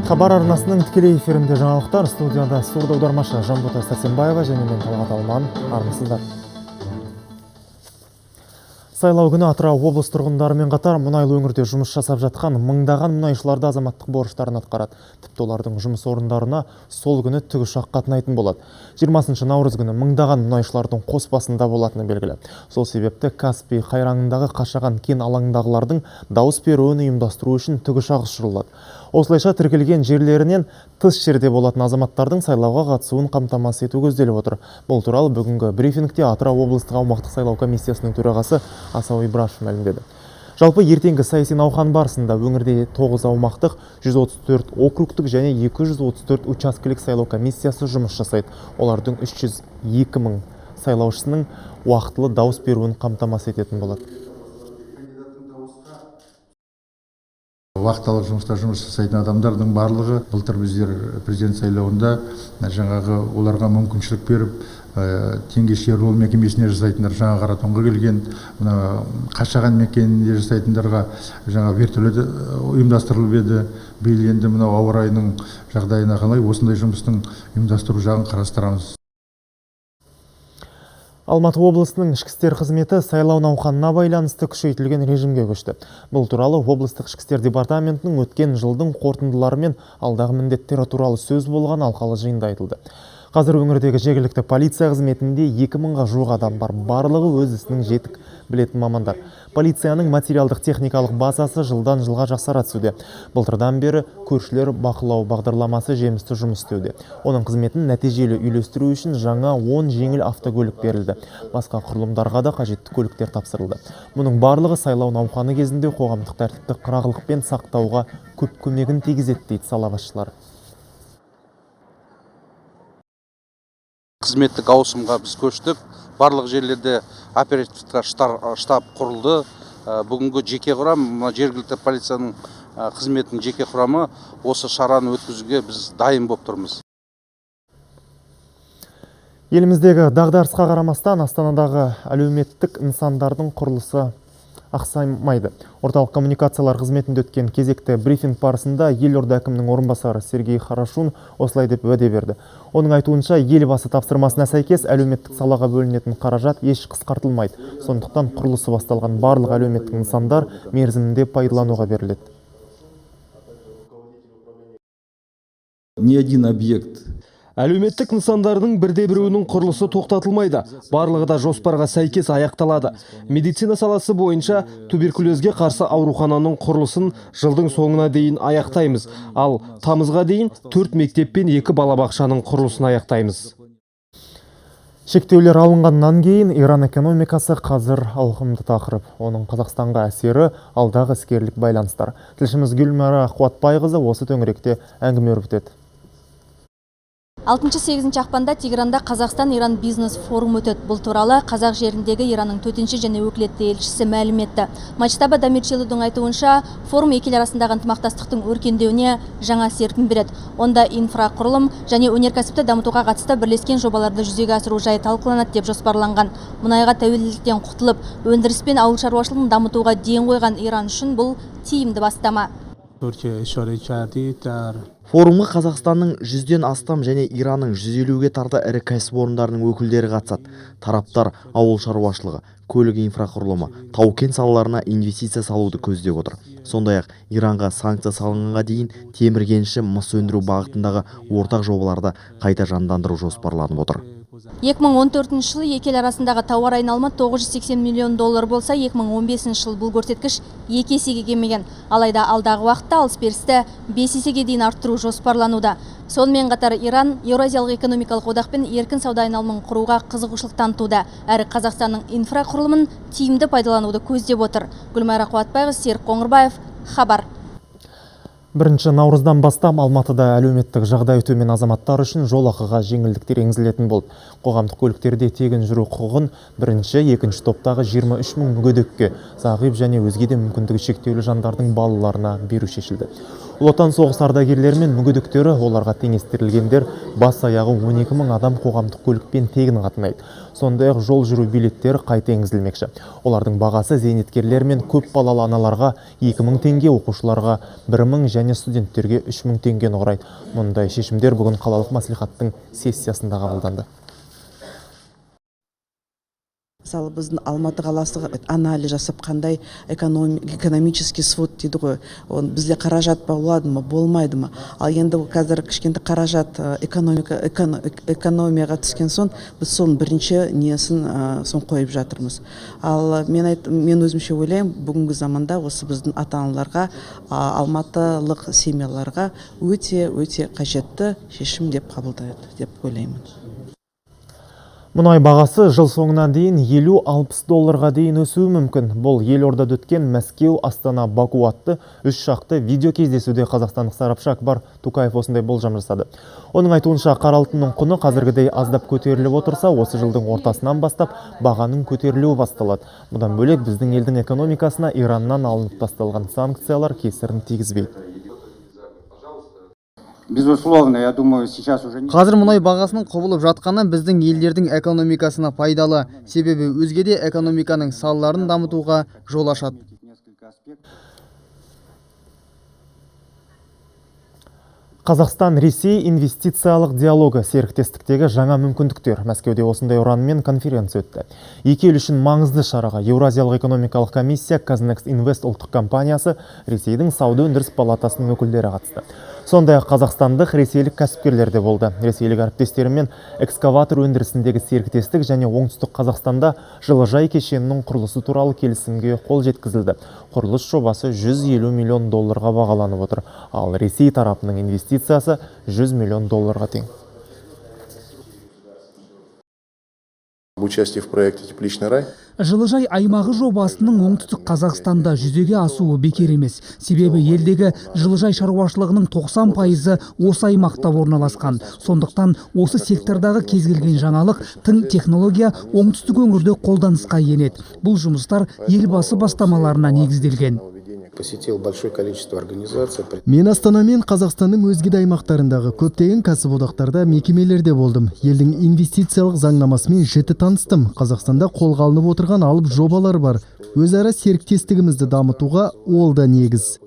Хабар арнасының тікелей эфирінде жаңалықтар. Студияда сурда аудармашы Жанбота Сәрсенбаева және мен Талғат Алман. Армысыздар. Сайлау күні Атырау облыс тұрғындарымен қатар мұнайлы өңірде жұмыс жасап жатқан мыңдаған мұнайшыларды азаматтық борыштарын атқарады. Тіпті олардың жұмыс орындарына сол күні тікұшақ қатынайтын болады. 20 наурыз күні мыңдаған мұнайшылардың қоспасында болатыны белгілі. Сол себепті Каспий қайраңындағы қашаған кен алаңдағылардың дауыс беруін ұйымдастыру үшін тікұшақ ұшырылады. Осылайша тіркелген жерлерінен тыс жерде болатын азаматтардың сайлауға қатысуын қамтамасыз ету көзделіп отыр. Бұл туралы бүгінгі брифингте Атырау облыстық аумақтық сайлау комиссиясының төрағасы Асау Ибрашев мәлімдеді. Жалпы ертеңгі саяси науқан барысында өңірде 9 аумақтық, 134 округтік және 234 учаскелік сайлау комиссиясы жұмыс жасайды. Олардың 302 мың сайлаушысының уақытылы дауыс беруін қамтамасыз ететін болады. Вақталық жұмыста жұмыс жасайтын адамдардың барлығы былтыр біздер президент сайлауында жаңағы оларға мүмкіншілік беріп, теңгеше рол мекемесіне жасайтындар жаңа Қаратонға келген, Қашаған мекенінде жасайтындарға жаңа вертолет ұйымдастырылып еді. Биыл енді мынау ауа райының жағдайына қалай осындай жұмыстың ұйымдастыру жағын қарастырамыз. Алматы облысының ішкі істер қызметі сайлау науқанына байланысты күшейтілген режимге көшті. Бұл туралы облыстық ішкі істер департаментінің өткен жылдың қорытындылары мен алдағы міндеттері туралы сөз болған алқалы жиында айтылды. Қазір өңірдегі жергілікті полиция қызметінде 2000-ға жуық адам бар. Барлығы өз ісінің жетік білетін мамандар. Полицияның материалдық техникалық базасы жылдан жылға жақсара түсуде. Былтырдан бері көршілер бақылау бағдарламасы жемісті жұмыс істеуде. Оның қызметін нәтижелі үйлестіру үшін жаңа 10 жеңіл автокөлік берілді. Басқа құрылымдарға да қажетті көліктер тапсырылды. Мұның барлығы сайлау науқаны кезінде қоғамдық тәртіпті қырағылықпен сақтауға көп көмегін тигізеді дейді сала басшылары. Қызметтік ауысымға біз көштік. Барлық жерлерде оперативтік штаб құрылды. Бүгінгі жеке құрам, жергілікті полицияның қызметінің жеке құрамы осы шараны өткізуге біз дайын болып тұрмыз. Еліміздегі дағдарысқа қарамастан Астанадағы әлеуметтік нысандардың құрылысы ақсаймайды. Орталық коммуникациялар қызметінде өткен кезекті брифинг барысында елорда әкімінің орынбасары Сергей Хорошун осылай деп уәде берді. Оның айтуынша елбасы тапсырмасына сәйкес әлеуметтік салаға бөлінетін қаражат еш қысқартылмайды. Сондықтан құрылысы басталған барлық әлеуметтік нысандар мерзімінде пайдалануға беріледі. Ни один объект. Әлеуметтік нысандардың бірде-біреуінің құрылысы тоқтатылмайды. Барлығы да жоспарға сәйкес аяқталады. Медицина саласы бойынша туберкулезге қарсы аурухананың құрылысын жылдың соңына дейін аяқтаймыз. Ал тамызға дейін 4 мектеп пен 2 балабақшаның құрылысын аяқтаймыз. Шектеулер алынғаннан кейін Иран экономикасы қазір ауқымды тақырып. Оның Қазақстанға әсері алдағы іскерлік байланыстар. Тілшіміз Гүлмара Қуатбайқызы осы төңіректе әңгіме өрбітеді. 6-8 ақпанда Тегеранда Қазақстан-Иран бизнес форум өтеді. Бұл туралы қазақ жеріндегі Иранның төтенше және өкілетті елшісі мәлім етті. Маджтаба Дамирчилудің айтуынша, форум екі ел арасындағы ынтымақтастықтың өркендеуіне жаңа серпін береді. Онда инфрақұрылым және өнеркәсіпті дамытуға қатысты бірлескен жобаларды жүзеге асыру жайы талқыланады деп жоспарланған. Мұнайға тәуелділіктен құтылып, өндіріс пен ауыл шаруашылығын дамытуға ден қойған Иран үшін бұл тиімді бастама. Форумға Қазақстанның 100-ден астам және Иранның 150-ге тарта ірі кәсіпорындарының өкілдері қатысады. Тараптар ауыл шаруашылығы, көлік инфрақұрылымы, тау-кен салаларына инвестиция салуды көздеп отыр. Сондай-ақ Иранға санкция салынғанға дейін темір кеніші мыс өндіру бағытындағы ортақ жобаларды қайта жандандыру жоспарланып отыр. 2014 жылы екі ел арасындағы тауар айналымы $980 миллион болса, 2015 жыл бұл көрсеткіш 2 есеге кеміген. Алайда алдағы уақытта алыс-берісті 5 есеге дейін арттыру жоспарлануда. Сонымен қатар Иран Еуразиялық экономикалық одақпен еркін сауда айналымын құруға қызығушылық танытуда. Әрі Қазақстанның инфрақұрылымын тиімді пайдалануды көздеп отыр. Гүлмайра Қуатбайқызы, Серік Қоңырбаев, Хабар. 1 наурыздан бастап Алматыда әлеуметтік жағдайы төмен азаматтар үшін жол ақыға жеңілдіктер енгізілетін болды. Қоғамдық көліктерде тегін жүру құқығын 1-2 топтағы 23 мың мүгедекке, зағип және өзге де мүмкіндігі шектеулі жандардың балаларына беру шешілді. Ұлы Отан соғыс ардагерлері мен мүгедектері, оларға теңестірілгендер бас аяғы 12 000 адам қоғамдық көлікпен тегін қатынайды. Сондай-ақ жол жүру билеттері қайта енгізілмекші. Олардың бағасы зейнеткерлер мен көп балалы аналарға 2000 теңге, оқушыларға 1000 және студенттерге 3000 теңгені құрайды. Мұндай шешімдер бүгін қалалық мәслихаттың сессиясында қабылданды. Мысалы, біздің Алматы қаласы анализ жасап, қандай экономический свод дейді ғой. Бізде қаражат болады ма, болмайды ма? Ал енді қазір кішкентай қаражат экономияға түскен соң, біз соның бірінші несін сон қойып жатырмыз. Ал мен өзімше ойлаймын, бүгінгі заманда осы біздің ата-аналарға, алматылық семьяларға өте қажетті шешім деп қабылдайды деп ойлаймын. Мұнай бағасы жыл соңына дейін 50-60 долларға дейін өсуі мүмкін. Бұл елордада өткен Мәскеу, Астана, Баку атты 3 шақты видео кездесуде қазақстандық сарапшы Акбар Тукаев осындай болжам жасады. Оның айтуынша қара алтынның құны қазіргідей аздап көтеріліп отырса, осы жылдың ортасынан бастап бағаның көтерілуі басталады. Бұдан бөлек біздің елдің экономикасына Ираннан алынып тасталған санкциялар кесірін тигізбейді. Безусловно, я думаю, сейчас уже... Қазір мұнай бағасының құбылып жатқаны біздің елдердің экономикасына пайдалы, себебі өзге де экономиканың салаларын дамытуға жол ашады. Қазақстан-Ресей инвестициялық диалогы серіктестіктегі жаңа мүмкіндіктер. Мәскеуде осындай ұранмен конференция өтті. Екі ел үшін маңызды шараға Еуразиялық экономикалық комиссия, Казнекст Инвест ұлттық компаниясы, Ресейдің сауда өндіріс палатасының өкілдері қатысты. Сондай-ақ қазақстандық ресейлік кәсіпкерлер де болды. Ресейлік әріптестерімен экскаватор өндірісіндегі серіктестік және оңтүстік Қазақстанда жылыжай кешенінің құрылысы туралы келісімге қол жеткізілді. Құрылыс жобасы 150 миллион долларға бағаланып отыр, ал Ресей тарапының инвестициясы 100 миллион долларға тең. Участие в проекте «Тепличный рай». Жылыжай аймағы жобасының оңтүстік Қазақстанда жүзеге асуы бекер емес. Себебі елдегі жылыжай шаруашылығының 90% осы аймақта орналасқан. Сондықтан осы сектордағы кез келген жаңалық, тың технология оңтүстік өңірде қолданысқа енеді. Бұл жұмыстар елбасы бастамаларына негізделген. Посетил большое количество организаций. Мен Астана мен Қазақстанның өзге де аймақтарындағы көптеген кәсіподақтарда, мекемелерде болдым. Елдің инвестициялық заңнамасымен жіті таныстым. Қазақстанда қолға алынып отырған алып жобалар бар. Өзара серіктестігімізді дамытуға ол да негіз.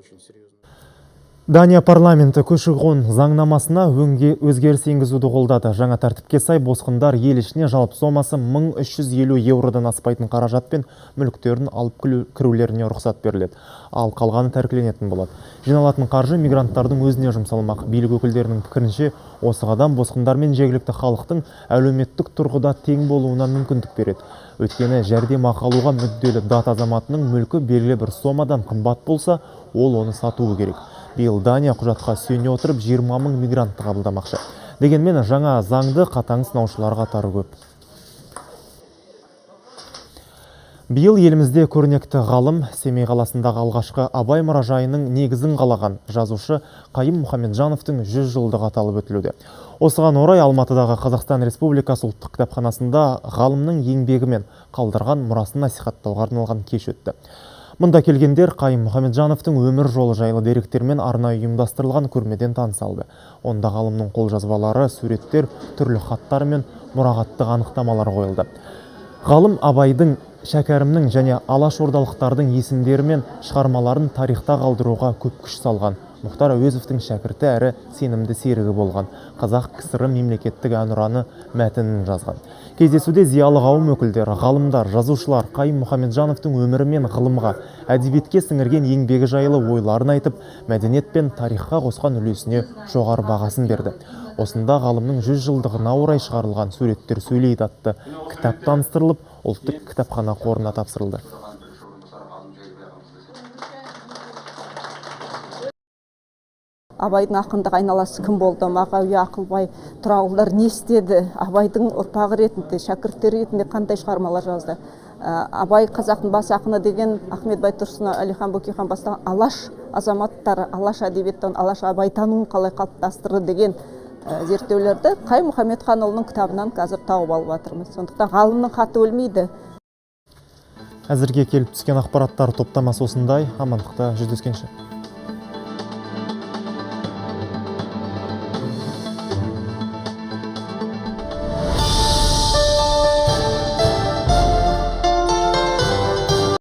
Дания парламенті көші-қон заңнамасына өзгеріс енгізуді қолдады. Жаңа тәртіпке сай босқындар ел ішіне жалпы сомасы 1350 еуродан аспайтын қаражат пен мүліктерін алып кірулеріне рұқсат беріледі. Ал қалғаны тәркіленетін болады. Жиналатын қаржы мигранттардың өзіне жұмсалмақ. Билік өкілдерінің пікірінше, осы қадам босқындар мен жергілікті халықтың әлеуметтік тұрғыда тең болуына мүмкіндік береді. Өйткені жәрдемақы алуға мүдделі дат азаматының мүлкі белгілі бір сомадан қымбат болса, ол оны сатуы керек. Биыл Дания құжатқа сүйене отырып 20 000 мигрантты қабылдамақшы. Дегенмен жаңа заңды қатаң сынаушылар қатары көп. Биыл елімізде көрнекті ғалым, Семей қаласындағы алғашқы Абай мұражайының негізін қалаған жазушы Қайым Мұхамеджановтың 100 жылдығы аталып өтілуде. Осыған орай Алматыдағы Қазақстан Республикасы ұлттық кітапханасында ғалымның еңбегі мен қалдырған мұрасын насихаттауға арналған кеш өтті. Мұнда келгендер Қайым Мұхамеджановтың өмір жолы жайлы деректермен арнайы ұйымдастырылған көрмеден таныса алды. Онда ғалымның қолжазбалары, суреттер, түрлі хаттар мен мұрағаттық анықтамалар қойылды. Ғалым Абайдың, Шәкәрімнің және алашордалықтардың есімдері мен шығармаларын тарихта қалдыруға көп күш салған. Мұхтар Әуезовтің шәкірті әрі сенімді серігі болған. Қазақ КСР мемлекеттік әнұраны мәтінін жазған. Кездесуде зиялы қауым өкілдері, ғалымдар, жазушылар Қайым Мұхамеджановтың өмірі мен ғылымға, әдебиетке сіңірген еңбегі жайлы ойларын айтып, мәдениет пен тарихқа қосқан үлесіне жоғары бағасын берді. Осында ғалымның 100 жылдығына орай шығарылған суреттер сөйлейді атты кітап таныстырылып, ұлттық кітапхана қорына тапсырылды. Абайдың ақындық айналасы кім болды? Мағауия, Ақылбай, Тұрағұлдар не істеді? Абайдың ұрпағы ретінде, шәкірттері ретінде қандай шығармалар жазды? Абай қазақтың бас ақыны деген Ахмет Байтұрсынов, Әлихан Бөкейхан бастаған алаш азаматтары, алаш әдебиеттен алаш абайтануын қалай қалыптастырды деген зерттеулерді Қайым Мұхамедханұлының кітабынан қазір тауып алып жатырмыз. Сондықтан ғалымның хаты өлмейді. Әзірге келіп түскен ақпараттар топтамасы осындай. Амандықта жүздескенше.